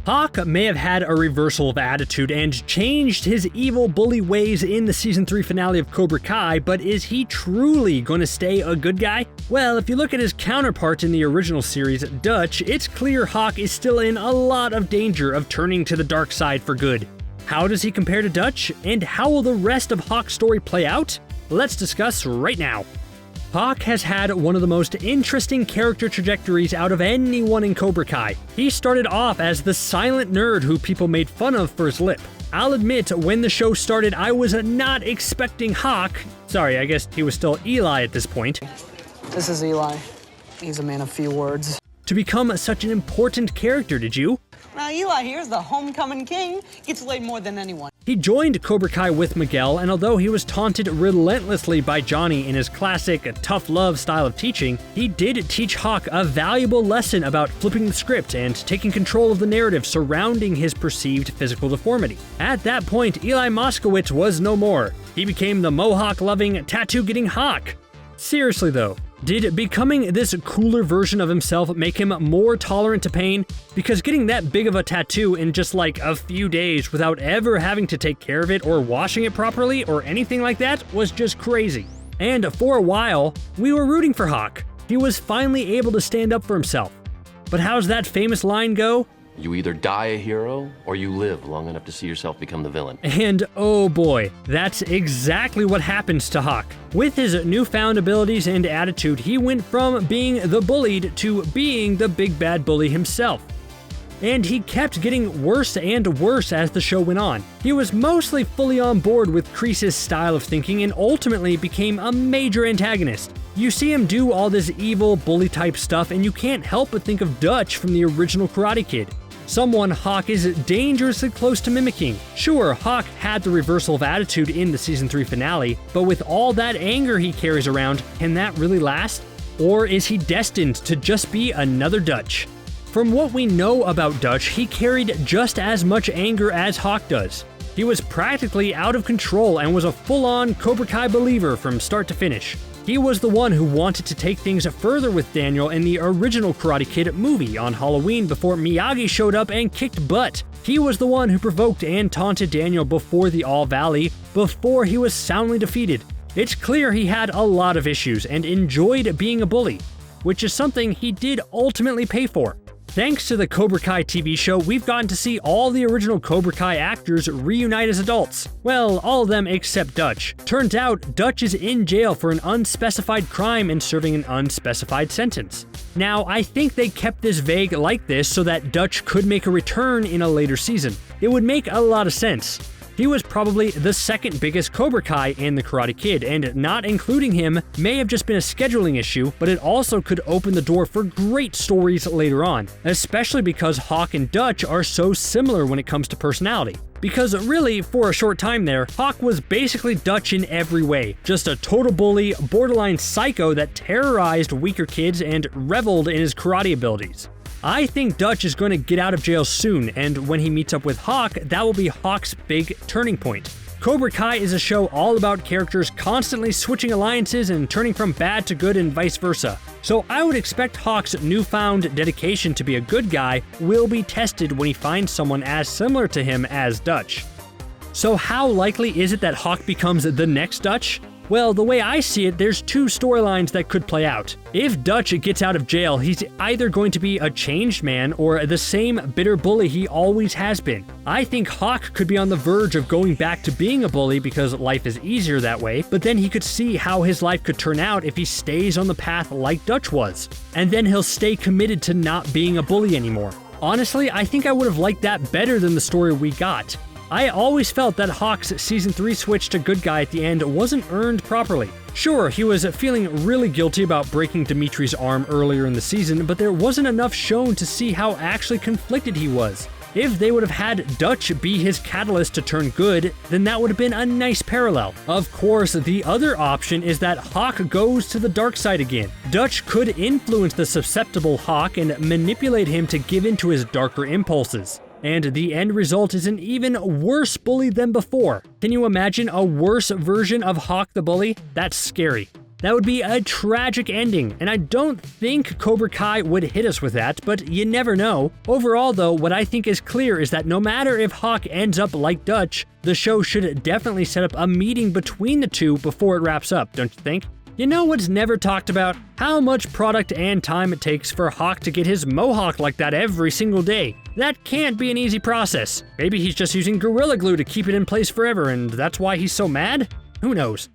Hawk may have had a reversal of attitude and changed his evil bully ways in the Season 3 finale of Cobra Kai, but is he truly going to stay a good guy? Well, if you look at his counterpart in the original series, Dutch, it's clear Hawk is still in a lot of danger of turning to the dark side for good. How does he compare to Dutch? And how will the rest of Hawk's story play out? Let's discuss right now. Hawk has had one of the most interesting character trajectories out of anyone in Cobra Kai. He started off as the silent nerd who people made fun of for his lip. I'll admit, when the show started, I was not expecting Hawk. Sorry, I guess he was still Eli at this point. This is Eli. He's a man of few words. To become such an important character, did you? Now Eli here's the homecoming king. Gets laid more than anyone. He joined Cobra Kai with Miguel, and although he was taunted relentlessly by Johnny in his classic tough love style of teaching, he did teach Hawk a valuable lesson about flipping the script and taking control of the narrative surrounding his perceived physical deformity. At that point, Eli Moskowitz was no more. He became the mohawk-loving, tattoo-getting Hawk. Seriously though, did becoming this cooler version of himself make him more tolerant to pain? Because getting that big of a tattoo in just like a few days without ever having to take care of it or washing it properly or anything like that was just crazy. And for a while, we were rooting for Hawk. He was finally able to stand up for himself. But how's that famous line go? You either die a hero, or you live long enough to see yourself become the villain. And oh boy, that's exactly what happens to Hawk. With his newfound abilities and attitude, he went from being the bullied to being the big bad bully himself. And he kept getting worse and worse as the show went on. He was mostly fully on board with Kreese's style of thinking and ultimately became a major antagonist. You see him do all this evil bully type stuff and you can't help but think of Dutch from the original Karate Kid. Someone Hawk is dangerously close to mimicking. Sure, Hawk had the reversal of attitude in the Season 3 finale, but with all that anger he carries around, can that really last? Or is he destined to just be another Dutch? From what we know about Dutch, he carried just as much anger as Hawk does. He was practically out of control and was a full-on Cobra Kai believer from start to finish. He was the one who wanted to take things further with Daniel in the original Karate Kid movie on Halloween before Miyagi showed up and kicked butt. He was the one who provoked and taunted Daniel before the All Valley, before he was soundly defeated. It's clear he had a lot of issues and enjoyed being a bully, which is something he did ultimately pay for. Thanks to the Cobra Kai TV show, we've gotten to see all the original Cobra Kai actors reunite as adults. Well, all of them except Dutch. Turns out, Dutch is in jail for an unspecified crime and serving an unspecified sentence. Now, I think they kept this vague like this so that Dutch could make a return in a later season. It would make a lot of sense. He was probably the second biggest Cobra Kai in the Karate Kid, and not including him may have just been a scheduling issue, but it also could open the door for great stories later on, especially because Hawk and Dutch are so similar when it comes to personality. Because really, for a short time there, Hawk was basically Dutch in every way, just a total bully, borderline psycho that terrorized weaker kids and reveled in his karate abilities. I think Dutch is going to get out of jail soon, and when he meets up with Hawk, that will be Hawk's big turning point. Cobra Kai is a show all about characters constantly switching alliances and turning from bad to good and vice versa. So I would expect Hawk's newfound dedication to be a good guy will be tested when he finds someone as similar to him as Dutch. So how likely is it that Hawk becomes the next Dutch? Well, the way I see it, there's two storylines that could play out. If Dutch gets out of jail, he's either going to be a changed man or the same bitter bully he always has been. I think Hawk could be on the verge of going back to being a bully because life is easier that way, but then he could see how his life could turn out if he stays on the path like Dutch was. And then he'll stay committed to not being a bully anymore. Honestly, I think I would have liked that better than the story we got. I always felt that Hawk's Season 3 switch to good guy at the end wasn't earned properly. Sure, he was feeling really guilty about breaking Dimitri's arm earlier in the season, but there wasn't enough shown to see how actually conflicted he was. If they would have had Dutch be his catalyst to turn good, then that would have been a nice parallel. Of course, the other option is that Hawk goes to the dark side again. Dutch could influence the susceptible Hawk and manipulate him to give in to his darker impulses. And the end result is an even worse bully than before. Can you imagine a worse version of Hawk the Bully? That's scary. That would be a tragic ending, and I don't think Cobra Kai would hit us with that, but you never know. Overall though, what I think is clear is that no matter if Hawk ends up like Dutch, the show should definitely set up a meeting between the two before it wraps up, don't you think? You know what's never talked about? How much product and time it takes for Hawk to get his mohawk like that every single day. That can't be an easy process. Maybe he's just using Gorilla Glue to keep it in place forever and that's why he's so mad? Who knows?